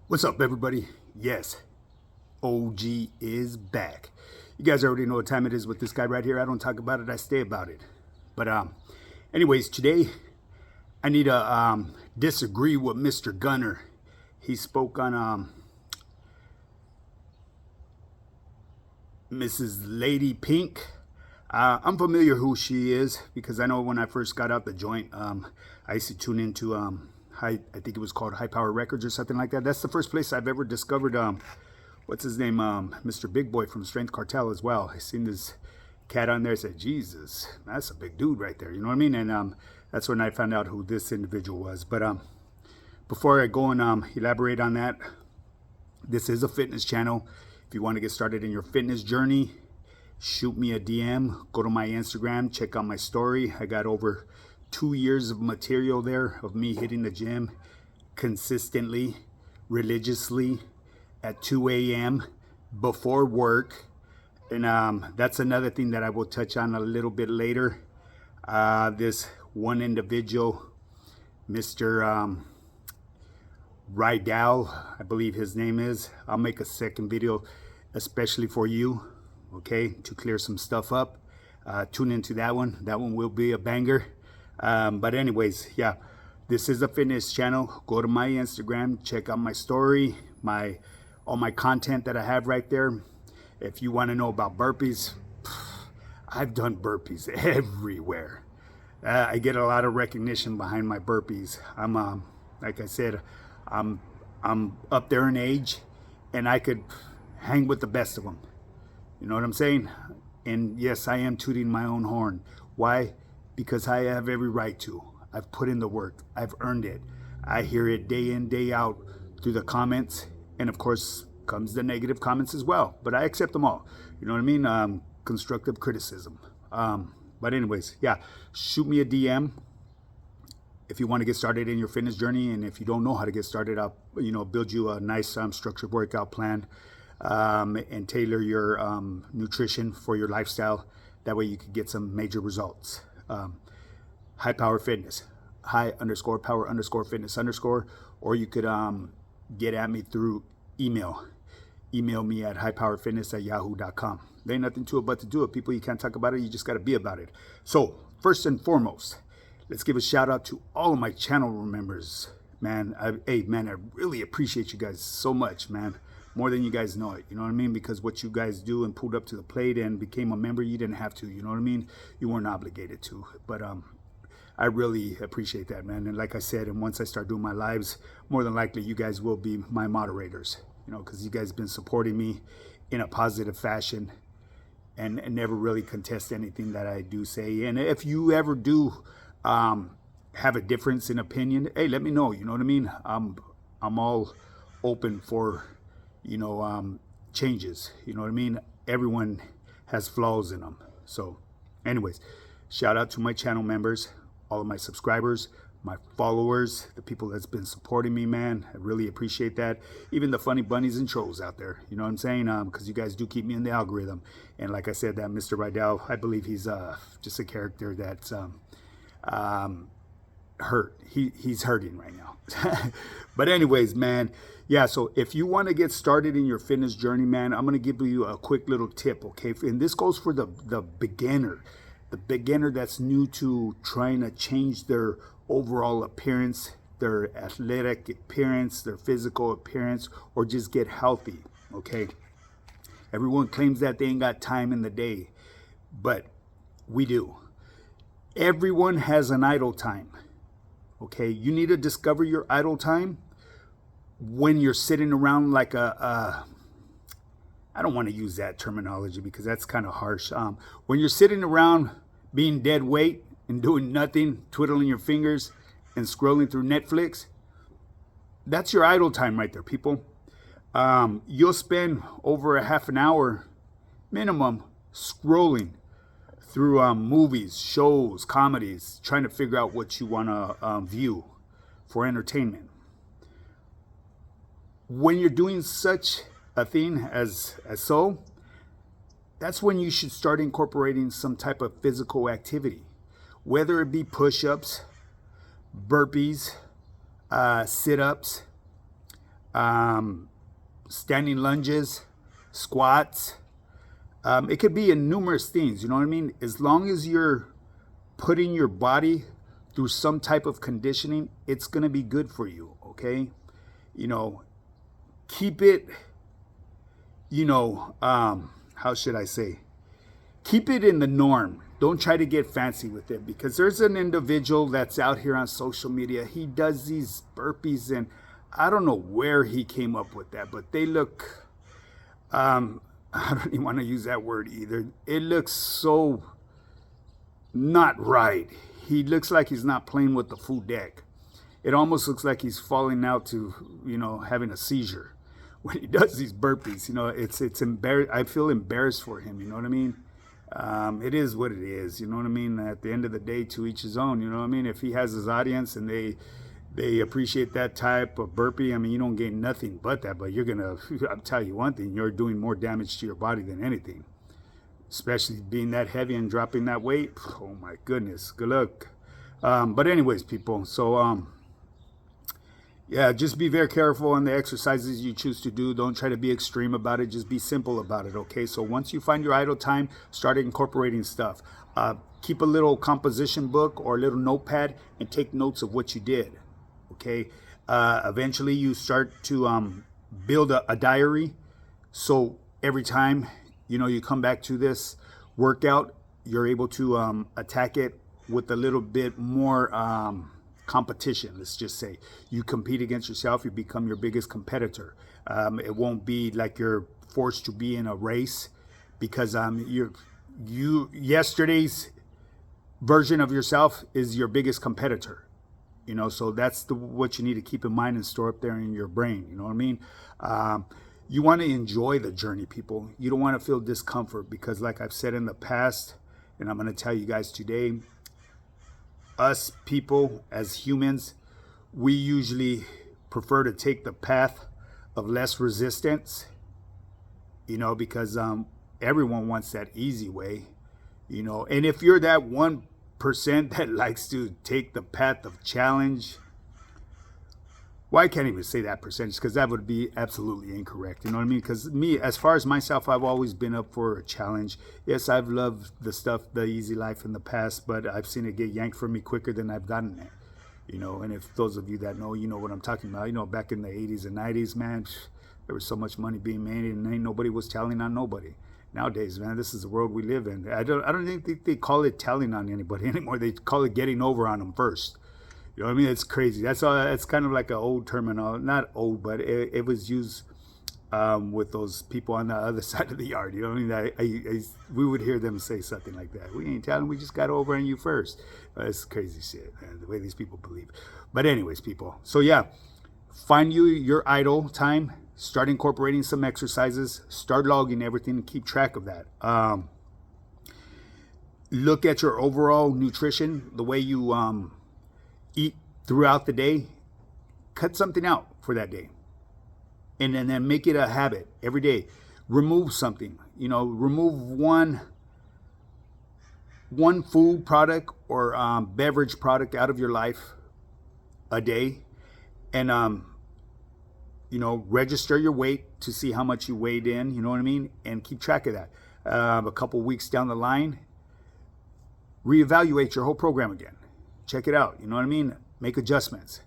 What's up, everybody? Yes, OG is back. You guys already know what time it is with this guy right here. I don't talk about it, I stay about it. But anyways, today I need to disagree with Mr. Gunner. He spoke on Mrs. Lady Pink. I'm familiar who she is because I know when I first got out the joint, I used to tune into I think it was called High Power Records or something like that. That's the first place I've ever discovered what's his name, Mr. Big Boy from Strength Cartel as well. I seen this cat on there. I said, Jesus, that's a big dude right there. You know what I mean? And that's when I found out who this individual was. But before I go and elaborate on that, this is a fitness channel. If you want to get started in your fitness journey, shoot me a DM. Go to my Instagram. Check out my story. I got over 2 years of material there of me hitting the gym consistently, religiously at 2 a.m. before work. And that's another thing that I will touch on a little bit later. This one individual, Mr. Rydell, I believe his name is. I'll make a second video especially for you, okay, to clear some stuff up. Tune into that one. That one will be a banger. But anyways, yeah, this is a fitness channel. Go to my Instagram, check out my story, all my content that I have right there. If you want to know about burpees, I've done burpees everywhere. I get a lot of recognition behind my burpees. I'm like I said, I'm up there in age, and I could hang with the best of them. You know what I'm saying? And yes, I am tooting my own horn. Why? Because I have every right to. I've put in the work. I've earned it. I hear it day in, day out through the comments. And of course, comes the negative comments as well. But I accept them all. You know what I mean? Constructive criticism. But anyways, yeah, shoot me a DM if you want to get started in your fitness journey. And if you don't know how to get started, I'll build you a nice structured workout plan and tailor your nutrition for your lifestyle. That way you could get some major results. High Power Fitness, high_power_fitness_, or you could get at me through email me at highpowerfitness@yahoo.com. There ain't nothing to it but to do it, people. You can't talk about it, you just got to be about it. So first and foremost, let's give a shout out to all of my channel members, man. I really appreciate you guys so much, man. More than you guys know it, you know what I mean? Because what you guys do and pulled up to the plate and became a member, you didn't have to, you know what I mean? You weren't obligated to. But I really appreciate that, man. And like I said, and once I start doing my lives, more than likely you guys will be my moderators, because you guys have been supporting me in a positive fashion and never really contest anything that I do say. And if you ever do have a difference in opinion, hey, let me know, you know what I mean? I'm all open for changes. You know what I mean? Everyone has flaws in them. So anyways, shout out to my channel members, all of my subscribers, my followers, the people that's been supporting me, man. I really appreciate that. Even the funny bunnies and trolls out there, you know what I'm saying? Because you guys do keep me in the algorithm. And like I said, that Mr. Rydell, I believe he's just a character that's hurt. He's hurting right now. But anyways, man, yeah, so if you want to get started in your fitness journey, man, I'm going to give you a quick little tip, okay? And this goes for the beginner that's new to trying to change their overall appearance, their athletic appearance, their physical appearance, or just get healthy, okay? Everyone claims that they ain't got time in the day, but we do. Everyone has an idle time, okay? You need to discover your idle time when you're sitting around like I don't want to use that terminology because that's kind of harsh. When you're sitting around being dead weight and doing nothing, twiddling your fingers and scrolling through Netflix, that's your idle time right there, people. You'll spend over a half an hour minimum scrolling through movies, shows, comedies, trying to figure out what you want to view for entertainment. When you're doing such a thing as so, that's when you should start incorporating some type of physical activity, whether it be push-ups, burpees, sit-ups, standing lunges, squats. It could be in numerous things, you know what I mean? As long as you're putting your body through some type of conditioning, it's going to be good for you, okay? You know, keep it, how should I say? Keep it in the norm. Don't try to get fancy with it, because there's an individual that's out here on social media. He does these burpees, and I don't know where he came up with that, but they look, I don't even want to use that word either. It looks so not right. He looks like he's not playing with the full deck. It almost looks like he's falling out to, having a seizure when he does these burpees. It's embarrassing. I feel embarrassed for him. You know what I mean? It is what it is. You know what I mean? At the end of the day, to each his own. You know what I mean? If he has his audience and they appreciate that type of burpee, I mean, you don't gain nothing but that. But you're gonna, I'll tell you one thing: you're doing more damage to your body than anything. Especially being that heavy and dropping that weight. Oh my goodness, good luck. But anyways, people, so yeah, just be very careful on the exercises you choose to do. Don't try to be extreme about it. Just be simple about it, okay? So once you find your idle time, start incorporating stuff. Keep a little composition book or a little notepad and take notes of what you did, okay? Eventually you start to build a diary. So every time you come back to this workout, you're able to attack it with a little bit more competition. Let's just say you compete against yourself, you become your biggest competitor. It won't be like you're forced to be in a race, because yesterday's version of yourself is your biggest competitor. So that's what you need to keep in mind and store up there in your brain. You know what I mean? You want to enjoy the journey, people. You don't want to feel discomfort, because like I've said in the past, and I'm going to tell you guys today, us people as humans, we usually prefer to take the path of less resistance, because everyone wants that easy way, and if you're that 1% that likes to take the path of challenge, well, I can't even say that percentage, because that would be absolutely incorrect. You know what I mean? Because me, as far as myself, I've always been up for a challenge. Yes, I've loved the stuff, the easy life in the past, but I've seen it get yanked from me quicker than I've gotten it. And if those of you that know, you know what I'm talking about. Back in the 80s and 90s, man, there was so much money being made, and ain't nobody was telling on nobody. Nowadays, man, this is the world we live in. I don't think they call it telling on anybody anymore. They call it getting over on them first. You know what I mean? It's crazy. That's all. It's kind of like an old terminology. Not old, but it was used with those people on the other side of the yard. You know what I mean? We would hear them say something like that. We ain't telling. We just got over on you first. It's crazy shit, man, the way these people believe. But anyways, people. So yeah, find your idle time. Start incorporating some exercises. Start logging everything and keep track of that. Look at your overall nutrition, the way you eat throughout the day. Cut something out for that day, and then make it a habit every day. Remove something, remove one food product or beverage product out of your life a day, and register your weight to see how much you weighed in, you know what I mean, and keep track of that. A couple weeks down the line, reevaluate your whole program again. Check it out, you know what I mean? Make adjustments.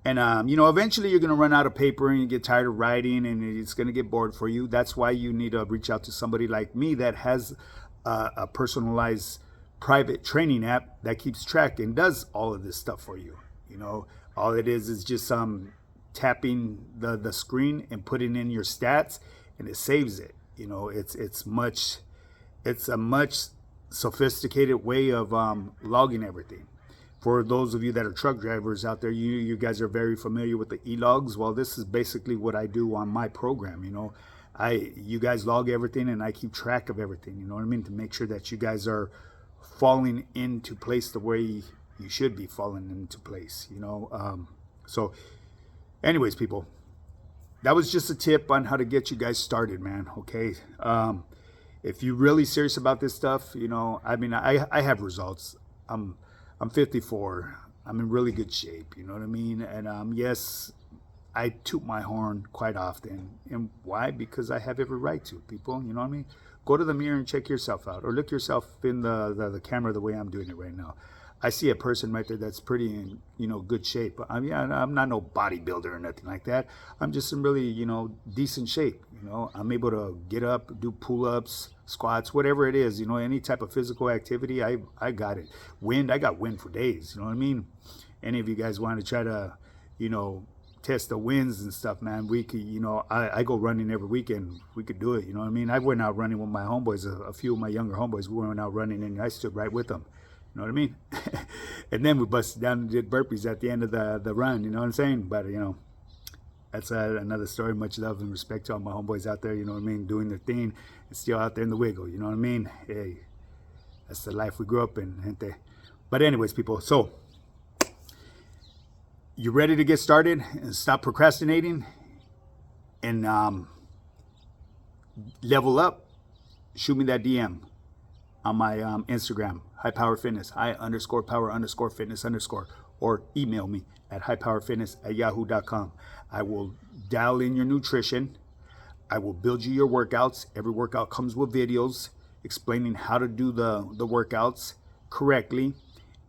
And, eventually you're going to run out of paper and you get tired of writing and it's going to get bored for you. That's why you need to reach out to somebody like me that has a personalized private training app that keeps track and does all of this stuff for you. All it is just tapping the screen and putting in your stats, and it saves it. It's a much sophisticated way of logging everything. For those of you that are truck drivers out there, you guys are very familiar with the e-logs. Well, this is basically what I do on my program. You guys log everything and I keep track of everything, you know what I mean, to make sure that you guys are falling into place the way you should be falling into place, so anyways, people, that was just a tip on how to get you guys started, man. Okay. If you're really serious about this stuff, I have results. I'm 54. I'm in really good shape. You know what I mean? And yes, I toot my horn quite often. And why? Because I have every right to, people. You know what I mean? Go to the mirror and check yourself out, or look yourself in the camera the way I'm doing it right now. I see a person right there that's pretty in, good shape. I'm not no bodybuilder or nothing like that. I'm just in really, decent shape. I'm able to get up, do pull-ups, squats, whatever it is, any type of physical activity. I got it. I got wind for days. You know what I mean? Any of you guys want to try to, test the winds and stuff, man, we could, I go running every weekend. We could do it. You know what I mean? I went out running with my homeboys, a few of my younger homeboys. We went out running and I stood right with them. You know what I mean? And then we busted down and did burpees at the end of the run. You know what I'm saying? But, that's another story. Much love and respect to all my homeboys out there, you know what I mean, doing their thing and still out there in the wiggle. You know what I mean? Hey, that's the life we grew up in, gente. But anyways, people, so you ready to get started and stop procrastinating and level up? Shoot me that DM on my Instagram, highpowerfitness, high_power_fitness_, or email me at highpowerfitness@yahoo.com. I will dial in your nutrition. I will build you your workouts. Every workout comes with videos explaining how to do the workouts correctly.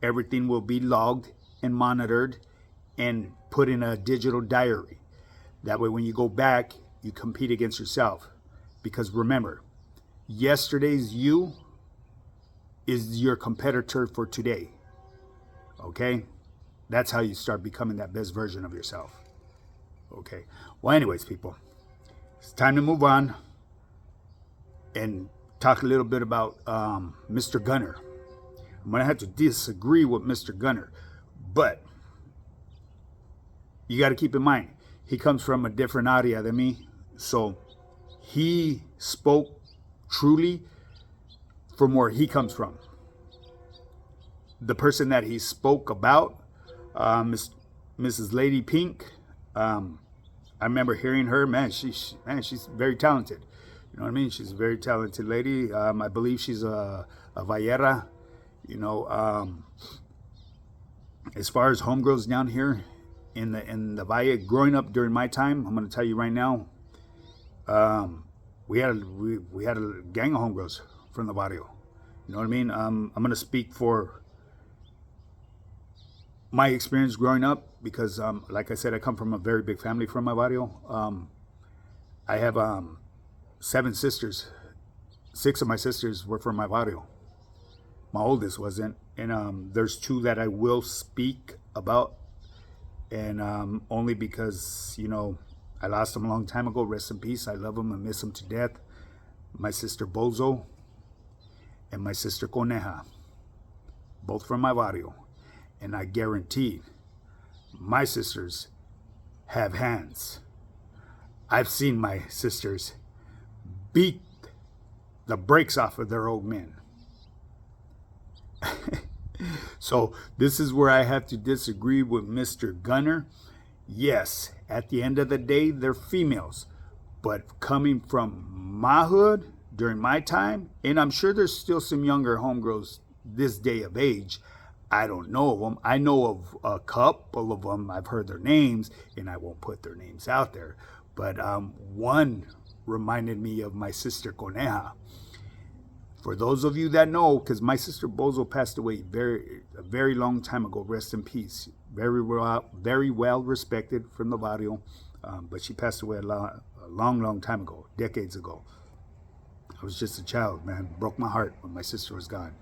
Everything will be logged and monitored and put in a digital diary. That way when you go back, you compete against yourself. Because remember, yesterday's you is your competitor for today. Okay? That's how you start becoming that best version of yourself. Okay. Well, anyways, people, it's time to move on and talk a little bit about Mr. Gunner. I'm going to have to disagree with Mr. Gunner, but you got to keep in mind, he comes from a different area than me. So he spoke truly from where he comes from. The person that he spoke about, Mrs. Lady Pink, I remember hearing her. Man, she's very talented. You know what I mean? She's a very talented lady. I believe she's a Vallera. As far as homegirls down here in the Valle, growing up during my time, I'm going to tell you right now, we had a gang of homegirls from the barrio. You know what I mean? I'm going to speak for my experience growing up because, like I said, I come from a very big family from my barrio. I have 7 sisters. 6 of my sisters were from my barrio. My oldest wasn't. And there's 2 that I will speak about. And only because, I lost them a long time ago. Rest in peace. I love them. I miss them to death. My sister Bozo and my sister Coneja. Both from my barrio. And I guarantee my sisters have hands. I've seen my sisters beat the brakes off of their old men. So this is where I have to disagree with Mr. Gunner. Yes, at the end of the day, they're females. But coming from my hood during my time, and I'm sure there's still some younger homegirls this day of age, I don't know of them. I know of a couple of them. I've heard their names, and I won't put their names out there. But one reminded me of my sister Coneja. For those of you that know, because my sister Bozo passed away a very long time ago, rest in peace. Very well respected from the barrio, but she passed away a long time ago, decades ago. I was just a child, man. Broke my heart when my sister was gone.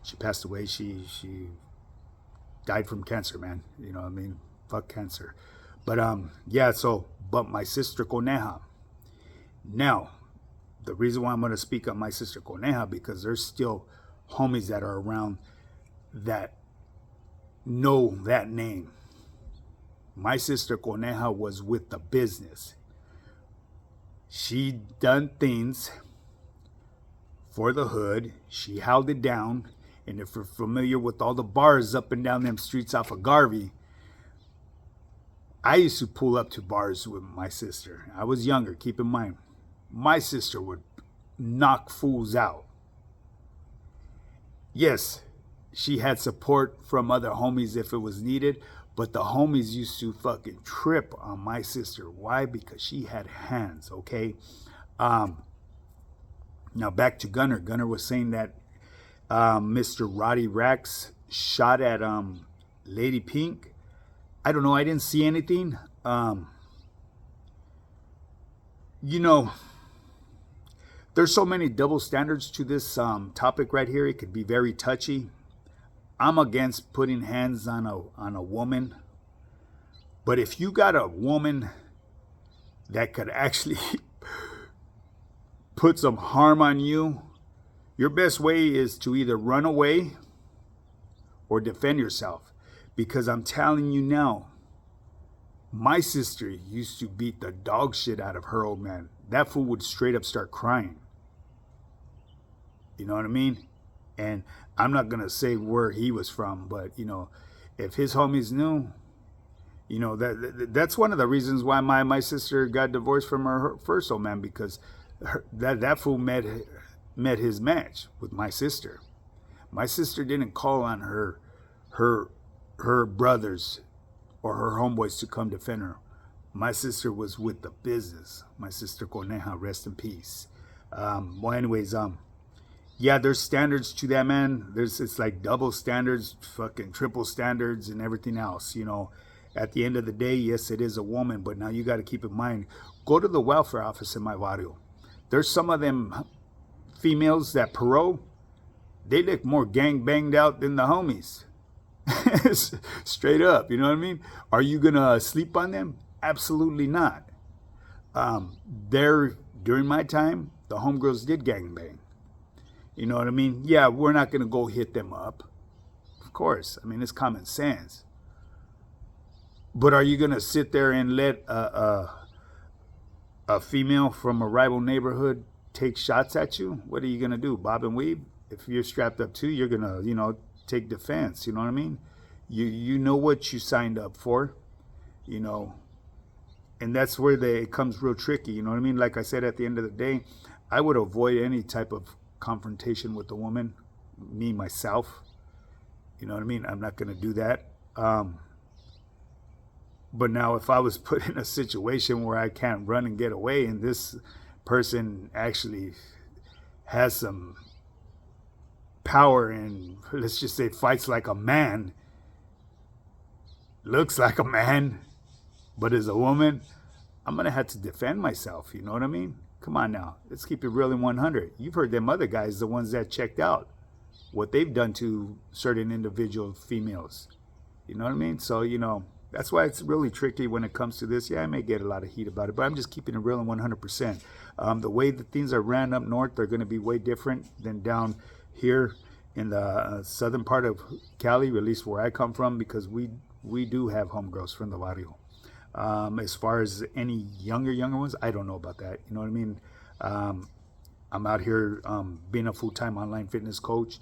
She passed away. She died from cancer, man. You know what I mean? Fuck cancer. But but my sister Coneja. Now, the reason why I'm going to speak on my sister Coneja, because there's still homies that are around that know that name. My sister Coneja was with the business. She done things for the hood. She held it down. And if you're familiar with all the bars up and down them streets off of Garvey, I used to pull up to bars with my sister. I was younger, keep in mind. My sister would knock fools out. Yes, she had support from other homies if it was needed, But the homies used to fucking trip on my sister. Why? Because she had hands, okay? Now back to Gunner. Gunner was saying that Mr. Roddy Rax shot at Lady Pink. I don't know. I didn't see anything. You know, there's so many double standards to this topic right here. It could be very touchy. I'm against putting hands on a woman. But if you got a woman that could actually put some harm on you, your best way is to either run away or defend yourself. Because I'm telling you now, my sister used to beat the dog shit out of her old man. That fool would straight up start crying. You know what I mean? And I'm not going to say where he was from, but, you know, if his homies knew, you know, that's one of the reasons why my sister got divorced from her first old man, because that fool met his match with my sister. My sister didn't call on her brothers or her homeboys to come defend her. My sister was with the business. My sister Coneja, rest in peace. Well, anyways, yeah, there's standards to that, man. It's like double standards, fucking triple standards, and everything else. You know, at the end of the day, yes, it is a woman, but now you got to keep in mind. Go to the welfare office in my barrio. There's some of them females that parole. They look more gang banged out than the homies. Straight up, you know what I mean? Are you gonna sleep on them? Absolutely not. During my time, the homegirls did gangbang. You know what I mean? Yeah, we're not gonna go hit them up. Of course, I mean, it's common sense. But are you gonna sit there and let a female from a rival neighborhood take shots at you? What are you gonna do? Bob and weave? If you're strapped up too, you're gonna, you know, take defense. You know what I mean? You know what you signed up for, you know, and that's where it comes real tricky. You know what I mean? Like I said, at the end of the day, I would avoid any type of confrontation with a woman, me myself. You know what I mean? I'm not going to do that. But now if I was put in a situation where I can't run and get away, and this person actually has some power and, let's just say, fights like a man, looks like a man, but is a woman, I'm going to have to defend myself. You know what I mean? Come on now. Let's keep it real in 100. You've heard them other guys, the ones that checked out, what they've done to certain individual females. You know what I mean? So, you know, that's why it's really tricky when it comes to this. Yeah, I may get a lot of heat about it, but I'm just keeping it real in 100%. The way that things are ran up north, they're going to be way different than down here in the southern part of Cali, at least where I come from, because we do have homegirls from the barrio. As far as any younger ones, I don't know about that. You know what I mean? I'm out here being a full-time online fitness coach,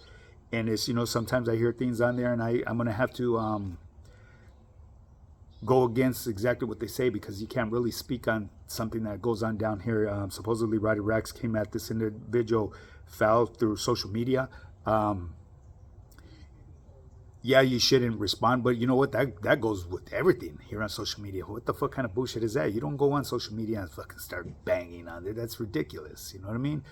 and it's, you know, sometimes I hear things on there, and I'm gonna have to go against exactly what they say, because you can't really speak on something that goes on down here. Supposedly Roddy Rax came at this individual foul through social media. Yeah, you shouldn't respond, but you know what? That goes with everything here on social media. What the fuck kind of bullshit is that? You don't go on social media and fucking start banging on there. That's ridiculous. You know what I mean?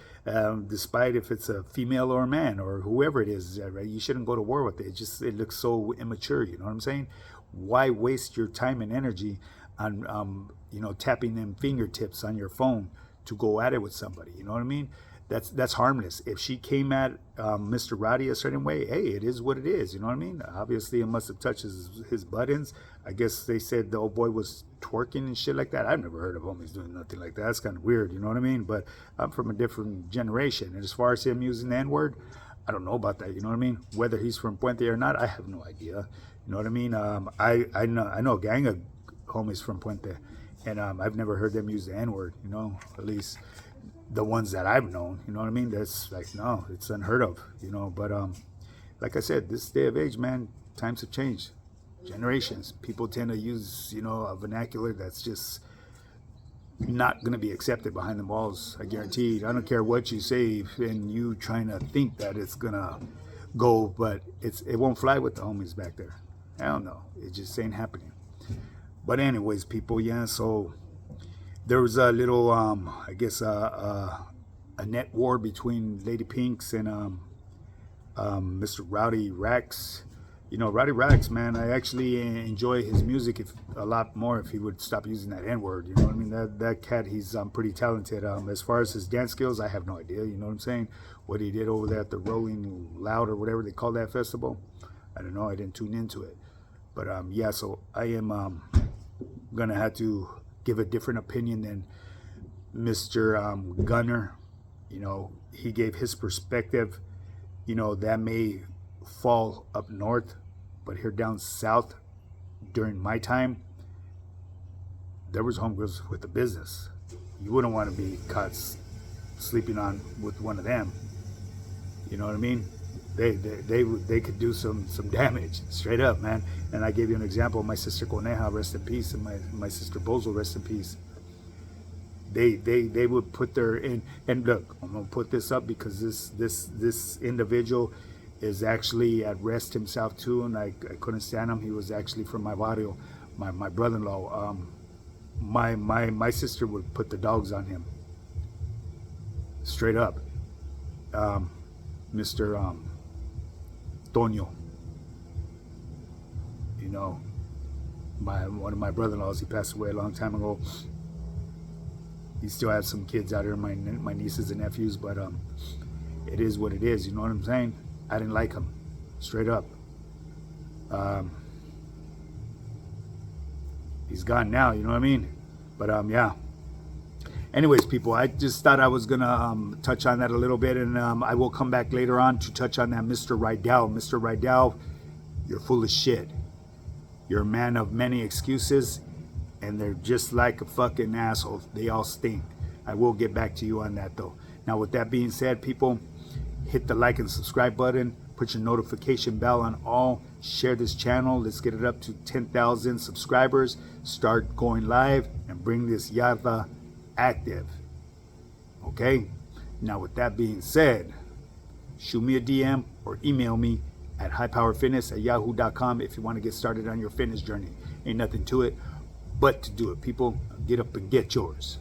Despite if it's a female or a man or whoever it is, right? You shouldn't go to war with it. It looks so immature. You know what I'm saying? Why waste your time and energy on, you know, tapping them fingertips on your phone to go at it with somebody? You know what I mean? That's harmless. If she came at Mr. Roddy a certain way, hey, it is what it is. You know what I mean? Obviously, it must have touched his buttons. I guess they said the old boy was twerking and shit like that. I've never heard of homies doing nothing like that. That's kind of weird. You know what I mean? But I'm from a different generation. And as far as him using the N-word, I don't know about that. You know what I mean? Whether he's from Puente or not, I have no idea. You know what I mean? I know a gang of homies from Puente, and I've never heard them use the N-word. You know, at least the ones that I've known. You know what I mean? That's like, no, it's unheard of. You know, but like I said, this day of age, man, times have changed. Generations, people tend to use, you know, a vernacular that's just not going to be accepted behind the walls. I guarantee. I don't care what you say, and you trying to think that it's gonna go, but it won't fly with the homies back there. Hell no, it just ain't happening. But anyways, people, yeah. So there was a little, I guess, a net war between Lady Pinks and Mr. Rowdy Rax. You know, Rowdy Rax, man, I actually enjoy his music a lot more if he would stop using that N-word. You know what I mean? That cat, he's pretty talented. As far as his dance skills, I have no idea. You know what I'm saying? What he did over there at the Rolling Loud or whatever they call that festival, I don't know. I didn't tune into it. But yeah, so I am gonna have to give a different opinion than Mr. Gunner. You know, he gave his perspective. You know, that may fall up north, but here down south, during my time, there was homegirls with the business. You wouldn't want to be caught sleeping on with one of them. You know what I mean? They could do some damage, straight up, man. And I gave you an example. My sister Coneja, rest in peace, and my sister Bozo, rest in peace. They would put their in, and look, I'm gonna put this up because this individual is actually at rest himself too, and I couldn't stand him. He was actually from my barrio, my brother-in-law. My sister would put the dogs on him, straight up. Mr. Toño, you know, one of my brother-in-laws, he passed away a long time ago. He still has some kids out here, my nieces and nephews, but it is what it is. You know what I'm saying? I didn't like him, straight up. He's gone now. You know what I mean? But yeah. Anyways, people, I just thought I was gonna touch on that a little bit, and I will come back later on to touch on that Mr. Rydell. Mr. Rydell, you're full of shit. You're a man of many excuses, and they're just like a fucking asshole. They all stink. I will get back to you on that though. Now, with that being said, people, hit the like and subscribe button. Put your notification bell on all. Share this channel. Let's get it up to 10,000 subscribers. Start going live and bring this yarda active. Okay? Now, with that being said, shoot me a DM or email me at highpowerfitness@yahoo.com if you want to get started on your fitness journey. Ain't nothing to it but to do it. People, get up and get yours.